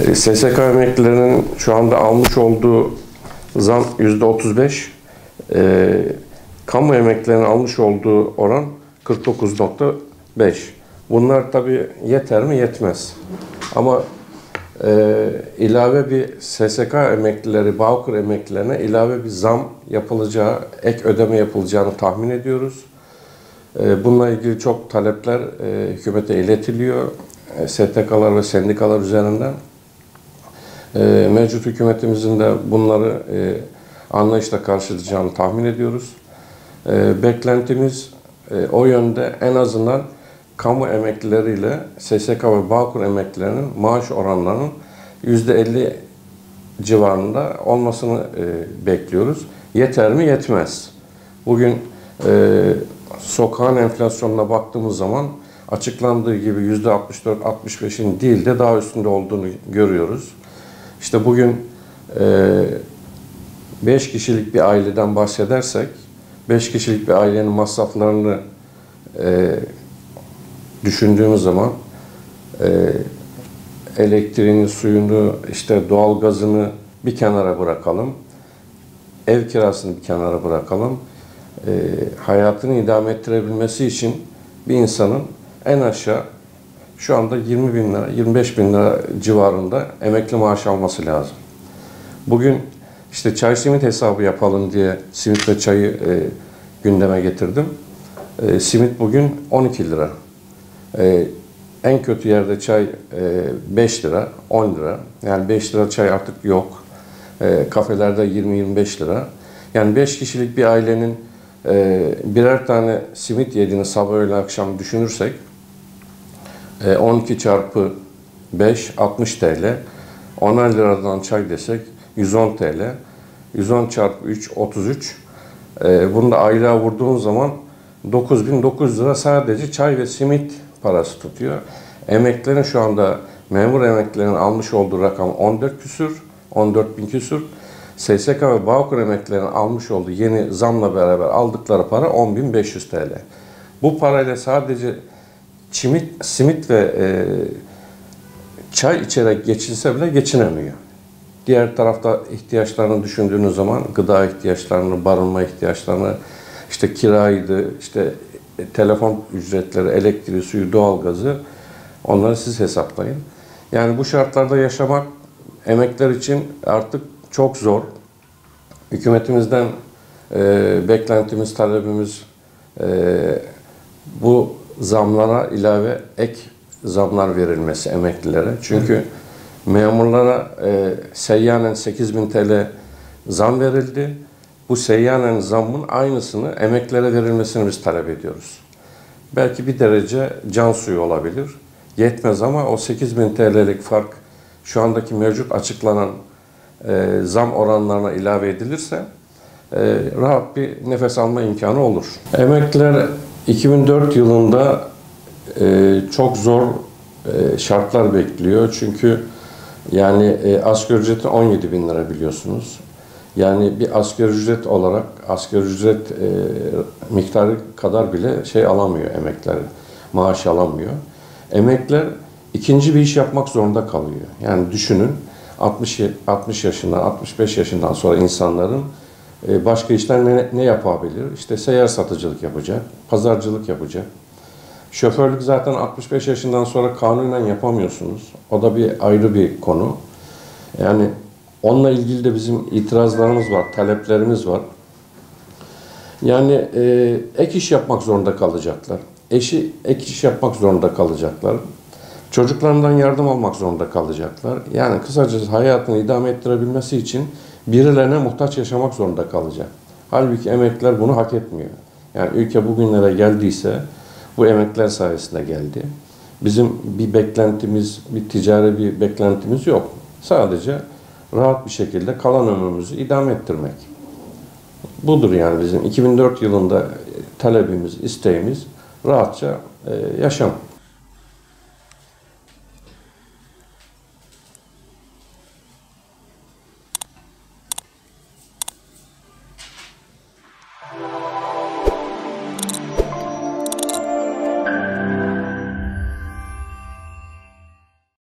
SSK emeklilerinin şu anda almış olduğu zam %35, kamu emeklilerinin almış olduğu oran 49,5. Bunlar tabii yeter mi? Yetmez. Ama ilave bir SSK emeklileri, Bağkur emeklilerine ilave bir zam yapılacağı, ek ödeme yapılacağını tahmin ediyoruz. Bununla ilgili çok talepler hükümete iletiliyor. STK'lar ve sendikalar üzerinden. Mevcut hükümetimizin de bunları anlayışla karşılayacağını tahmin ediyoruz. Beklentimiz o yönde, en azından kamu emeklileriyle SSK ve Bağkur emeklilerinin maaş oranlarının %50 civarında olmasını bekliyoruz. Yeter mi? Yetmez. Bugün sokağın enflasyonuna baktığımız zaman açıklandığı gibi %64-65'in değil de daha üstünde olduğunu görüyoruz. İşte bugün 5 kişilik bir aileden bahsedersek, 5 kişilik bir ailenin masraflarını düşündüğümüz zaman elektriğini, suyunu, işte doğalgazını bir kenara bırakalım, ev kirasını bir kenara bırakalım. Hayatını idame ettirebilmesi için bir insanın en aşağı şu anda 20 bin lira, 25 bin lira civarında emekli maaş alması lazım. Bugün işte çay simit hesabı yapalım diye simit ve çayı gündeme getirdim. Simit bugün 12 lira. En kötü yerde çay 5 lira, 10 lira. Yani 5 lira çay artık yok. Kafelerde 20-25 lira. Yani 5 kişilik bir ailenin birer tane simit yediğini sabah öğle akşam düşünürsek 12 çarpı 5 60 TL. 10 liradan çay desek 110 TL. 110 çarpı 3 33. Bunu da aylığa vurduğumuz zaman 9.900 lira sadece çay ve simit parası tutuyor. Emeklilerin şu anda, memur emeklilerin almış olduğu rakam 14 küsür, 14 bin küsür. SSK ve Bağkur emeklilerin almış olduğu yeni zamla beraber aldıkları para 10.500 TL. Bu parayla sadece simit ve çay içerek geçinse bile geçinemiyor. Diğer tarafta ihtiyaçlarını düşündüğünüz zaman gıda ihtiyaçlarını, barınma ihtiyaçlarını, işte kiraydı, işte telefon ücretleri, elektriği, suyu, doğalgazı, onları siz hesaplayın. Yani bu şartlarda yaşamak emekliler için artık çok zor. Hükümetimizden beklentimiz, talebimiz bu zamlara ilave ek zamlar verilmesi emeklilere. Çünkü memurlara seyyanen 8.000 TL zam verildi. Bu seyyanen zammın aynısını emeklilere verilmesini biz talep ediyoruz. Belki bir derece can suyu olabilir. Yetmez ama o 8.000 TL'lik fark şu andaki mevcut açıklanan zam oranlarına ilave edilirse rahat bir nefes alma imkanı olur. Emekliler 2004 yılında çok zor şartlar bekliyor. Çünkü yani asgari ücreti 17 bin lira biliyorsunuz. Yani bir asgari ücret olarak asgari ücret miktarı kadar bile şey alamıyor emekliler, maaş alamıyor. Emekliler ikinci bir iş yapmak zorunda kalıyor. Yani düşünün 60 yaşından, 65 yaşından sonra insanların başka işler ne yapabilir? İşte seyyar satıcılık yapacak, pazarcılık yapacak. Şoförlük zaten 65 yaşından sonra kanunen yapamıyorsunuz. O da bir ayrı bir konu. Yani onunla ilgili de bizim itirazlarımız var, taleplerimiz var. Yani ek iş yapmak zorunda kalacaklar. Ek iş yapmak zorunda kalacaklar. Çocuklarından yardım almak zorunda kalacaklar. Yani kısacası hayatını idame ettirebilmesi için birilerine muhtaç yaşamak zorunda kalacak. Halbuki emekliler bunu hak etmiyor. Yani ülke bugünlere geldiyse bu emekliler sayesinde geldi. Bizim bir beklentimiz, bir ticari bir beklentimiz yok. Sadece rahat bir şekilde kalan ömrümüzü idame ettirmek. Budur yani bizim 2004 yılında talebimiz, isteğimiz rahatça yaşam.